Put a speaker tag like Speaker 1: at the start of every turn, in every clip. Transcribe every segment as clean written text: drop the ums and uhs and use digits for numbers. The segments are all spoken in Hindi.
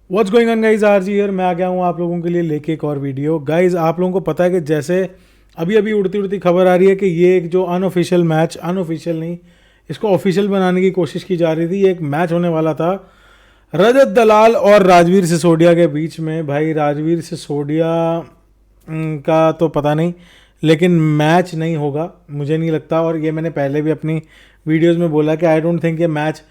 Speaker 1: What's going on guys, RG here. मैं आ गया हूँ आप लोगों के लिए लेके एक और वीडियो। गाइज आप लोगों को पता है कि जैसे अभी अभी उड़ती उड़ती खबर आ रही है कि ये एक जो अनऑफिशियल मैच, अनऑफिशियल नहीं, इसको ऑफिशियल बनाने की कोशिश की जा रही थी। ये एक मैच होने वाला था रजत दलाल और राजवीर सिसोदिया के बीच में। भाई राजवीर सिसोदिया का तो पता नहीं, लेकिन मैच नहीं होगा मुझे नहीं लगता। और ये मैंने पहले भी अपनी वीडियोस में बोला कि आई डोंट थिंक ये मैच,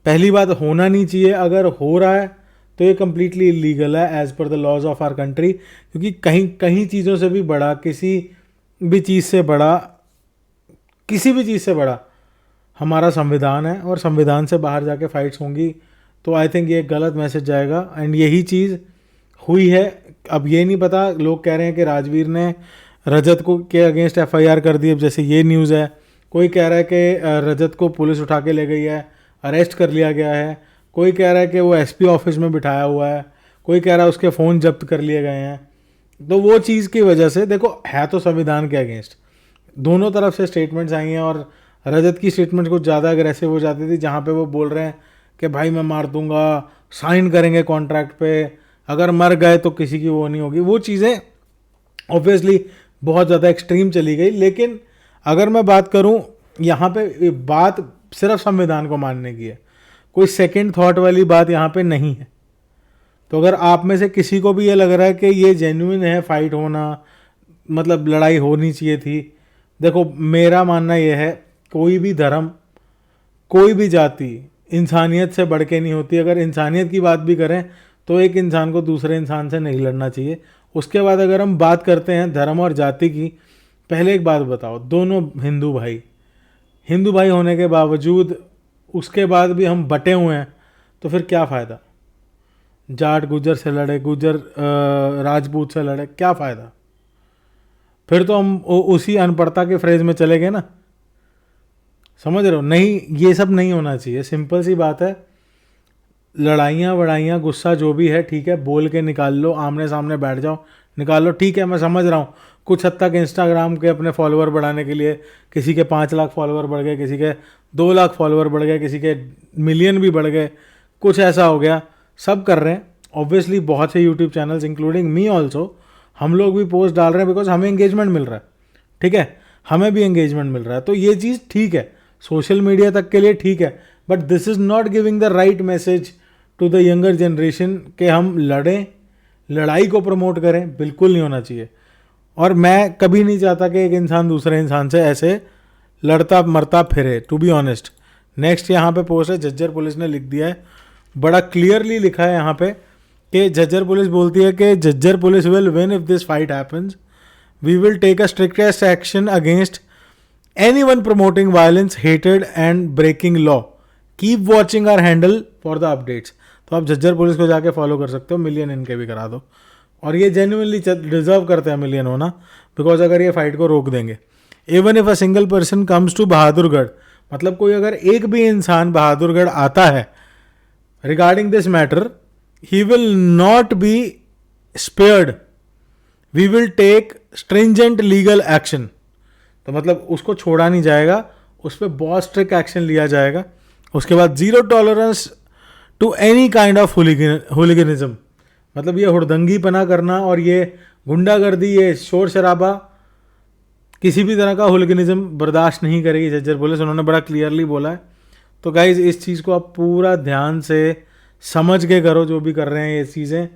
Speaker 1: पहली बात, होना नहीं चाहिए। अगर हो रहा है तो ये कम्प्लीटली इलीगल है as per the laws of our country, क्योंकि कहीं कहीं चीज़ों से भी बड़ा, किसी भी चीज़ से बड़ा, किसी भी चीज़ से बड़ा हमारा संविधान है। और संविधान से बाहर जाके फाइट्स होंगी तो आई थिंक ये एक गलत मैसेज जाएगा। एंड यही चीज़ हुई है। अब ये नहीं पता, लोग कह रहे हैं कि राजवीर ने रजत को के अगेंस्ट एफआईआर कर दी। अब जैसे ये न्यूज़ है, कोई कह रहा है कि रजत को पुलिस उठा के ले गई है, अरेस्ट कर लिया गया है। कोई कह रहा है कि वो एसपी ऑफिस में बिठाया हुआ है। कोई कह रहा है उसके फ़ोन जब्त कर लिए गए हैं। तो वो चीज़ की वजह से देखो, है तो संविधान के अगेंस्ट। दोनों तरफ से स्टेटमेंट्स आई हैं और रजत की स्टेटमेंट कुछ ज़्यादा अग्रेसिव हो जाती थी, जहाँ पे वो बोल रहे हैं कि भाई मैं मार दूंगा, साइन करेंगे कॉन्ट्रैक्ट पे, अगर मर गए तो किसी की वो नहीं होगी। वो चीज़ें ऑब्वियसली बहुत ज़्यादा एक्सट्रीम चली गई। लेकिन अगर मैं बात करूँ, यहाँ पे बात सिर्फ संविधान को मानने की है, कोई सेकंड थॉट वाली बात यहाँ पे नहीं है। तो अगर आप में से किसी को भी ये लग रहा है कि ये जेन्युइन है फाइट होना, मतलब लड़ाई होनी चाहिए थी, देखो मेरा मानना यह है, कोई भी धर्म, कोई भी जाति इंसानियत से बढ़ के नहीं होती। अगर इंसानियत की बात भी करें तो एक इंसान को दूसरे इंसान से नहीं लड़ना चाहिए। उसके बाद अगर हम बात करते हैं धर्म और जाति की, पहले एक बात बताओ, दोनों हिंदू भाई होने के बावजूद उसके बाद भी हम बटे हुए हैं, तो फिर क्या फ़ायदा? जाट गुजर से लड़े, गुजर राजपूत से लड़े, क्या फ़ायदा? फिर तो हम उसी अनपढ़ता के फ्रेज में चले गए ना। समझ रहे हो? नहीं, ये सब नहीं होना चाहिए। सिंपल सी बात है, लड़ाइयाँ वड़ाइयाँ गुस्सा जो भी है ठीक है, बोल के निकाल लो, आमने सामने बैठ जाओ, निकाल लो, ठीक है। मैं समझ रहा हूँ कुछ हद तक इंस्टाग्राम के अपने फॉलोअर बढ़ाने के लिए किसी के 5 लाख फॉलोअर बढ़ गए, किसी के 2 लाख फॉलोअर बढ़ गए, किसी के मिलियन भी बढ़ गए, कुछ ऐसा हो गया, सब कर रहे हैं। ऑब्वियसली बहुत से YouTube channels including me also, हम लोग भी पोस्ट डाल रहे हैं बिकॉज हमें एंगेजमेंट मिल रहा है। ठीक है, हमें भी एंगेजमेंट मिल रहा है, तो ये चीज़ ठीक है, सोशल मीडिया तक के लिए ठीक है। But this is not giving the right message to the younger generation कि हम लड़ें, लड़ाई को प्रमोट करें, बिल्कुल नहीं होना चाहिए। और मैं कभी नहीं चाहता कि एक इंसान दूसरे इंसान से ऐसे लड़ता मरता फिरे, टू बी ऑनेस्ट। नेक्स्ट यहाँ पे पोस्ट है, झज्जर पुलिस ने लिख दिया है, बड़ा क्लियरली लिखा है यहाँ पे कि झज्जर पुलिस बोलती है कि Jhajjar police will win if this fight happens, we will take a strictest action against anyone promoting violence, hatred and breaking law. Keep watching our handle for the updates. तो आप झज्जर पुलिस को जाके फॉलो कर सकते हो, मिलियन इनके भी करा दो। और ये जेन्युइनली डिजर्व करते हैं मिलियन होना, बिकॉज अगर ये फाइट को रोक देंगे। Even if a single person comes to Bahadurgarh, मतलब कोई अगर एक भी इंसान बहादुरगढ़ आता है regarding this matter, he will not be spared, we will take stringent legal action. तो मतलब उसको छोड़ा नहीं जाएगा, उस पर बहुत स्ट्रिक्ट एक्शन लिया जाएगा। उसके बाद zero tolerance to any kind of hooliganism, मतलब ये हुड़दंगीपना करना और ये गुंडागर्दी, ये शोर शराबा, किसी भी तरह का हुलिगनिज्म बर्दाश्त नहीं करेगी झज्जर पुलिस। उन्होंने बड़ा क्लियरली बोला है। तो गाइज इस चीज़ को आप पूरा ध्यान से समझ के करो, जो भी कर रहे हैं ये चीज़ें।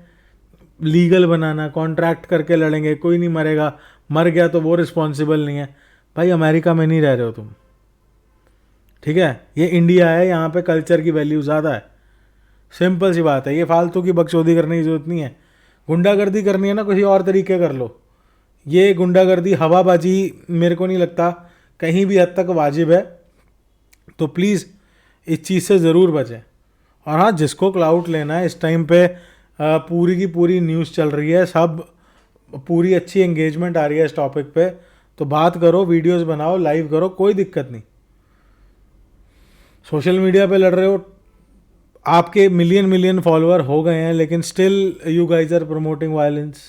Speaker 1: लीगल बनाना, कॉन्ट्रैक्ट करके लड़ेंगे, कोई नहीं मरेगा, मर गया तो वो रिस्पॉन्सिबल नहीं है। भाई अमेरिका में नहीं रह रहे हो तुम, ठीक है? ये इंडिया है, यहाँ पे कल्चर की वैल्यू ज़्यादा है। सिंपल सी बात है, ये फालतू की बकचोदी करने की जरूरत नहीं है। गुंडागर्दी करनी है ना, किसी और तरीके कर लो। ये गुंडागर्दी, हवाबाजी मेरे को नहीं लगता कहीं भी हद तक वाजिब है। तो प्लीज़ इस चीज़ से ज़रूर बचें। और हाँ, जिसको क्लाउड लेना है, इस टाइम पे पूरी की पूरी न्यूज़ चल रही है, सब पूरी अच्छी एंगेजमेंट आ रही है इस टॉपिक पे, तो बात करो, वीडियोस बनाओ, लाइव करो, कोई दिक्कत नहीं। सोशल मीडिया पे लड़ रहे हो, आपके मिलियन फॉलोअर हो गए हैं, लेकिन still you guys are promoting violence.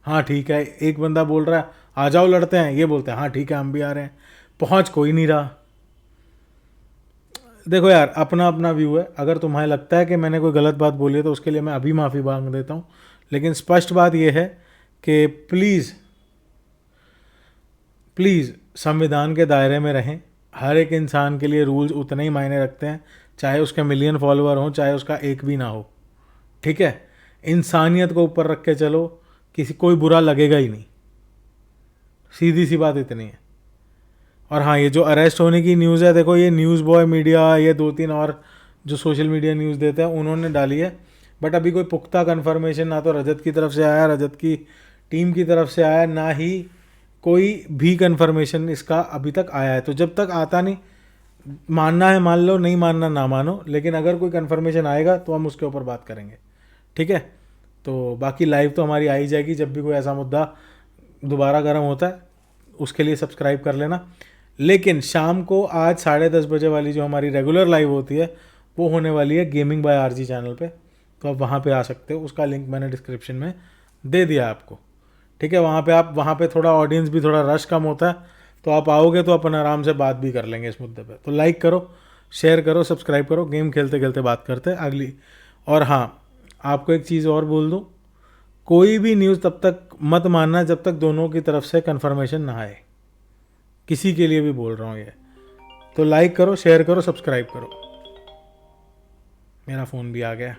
Speaker 1: हाँ ठीक है, एक बंदा बोल रहा है आ जाओ लड़ते हैं, ये बोलते हैं हाँ ठीक है हम भी आ रहे हैं, पहुंच कोई नहीं रहा। देखो यार, अपना अपना व्यू है। अगर तुम्हें लगता है कि मैंने कोई गलत बात बोली है तो उसके लिए मैं अभी माफ़ी मांग देता हूँ, लेकिन स्पष्ट बात यह है कि प्लीज़ प्लीज़ संविधान के दायरे में रहें। हर एक इंसान के लिए रूल्स उतने ही मायने रखते हैं, चाहे उसके मिलियन फॉलोअर हों, चाहे उसका एक भी ना हो। ठीक है, इंसानियत को ऊपर रख के चलो, किसी कोई बुरा लगेगा ही नहीं। सीधी सी बात इतनी है। और हाँ, ये जो अरेस्ट होने की न्यूज़ है, देखो ये न्यूज़ बॉय मीडिया, ये 2-3 और जो सोशल मीडिया न्यूज़ देते हैं उन्होंने डाली है, बट अभी कोई पुख्ता कन्फर्मेशन ना तो रजत की तरफ से आया, रजत की टीम की तरफ से आया, ना ही कोई भी कन्फर्मेशन इसका अभी तक आया है। तो जब तक आता नहीं, मानना है मान लो, नहीं मानना ना मानो, लेकिन अगर कोई कन्फर्मेशन आएगा तो हम उसके ऊपर बात करेंगे। ठीक है, तो बाकी लाइव तो हमारी आ ही जाएगी जब भी कोई ऐसा मुद्दा दोबारा गर्म होता है, उसके लिए सब्सक्राइब कर लेना। लेकिन शाम को आज 10:30 बजे वाली जो हमारी रेगुलर लाइव होती है वो होने वाली है गेमिंग बाय आरजी चैनल पे, तो आप वहाँ पे आ सकते हो। उसका लिंक मैंने डिस्क्रिप्शन में दे दिया आपको। ठीक है, वहाँ पे थोड़ा ऑडियंस भी, थोड़ा रश कम होता है, तो आप आओगे तो अपन आराम से बात भी कर लेंगे इस मुद्दे पे। तो लाइक करो, शेयर करो, सब्सक्राइब करो, गेम खेलते खेलते बात करते हैं अगली। और हाँ, आपको एक चीज़ और बोल दूँ, कोई भी न्यूज़ तब तक मत मानना जब तक दोनों की तरफ से कन्फर्मेशन ना आए। किसी के लिए भी बोल रहा हूँ ये। तो लाइक करो, शेयर करो, सब्सक्राइब करो। मेरा फ़ोन भी आ गया।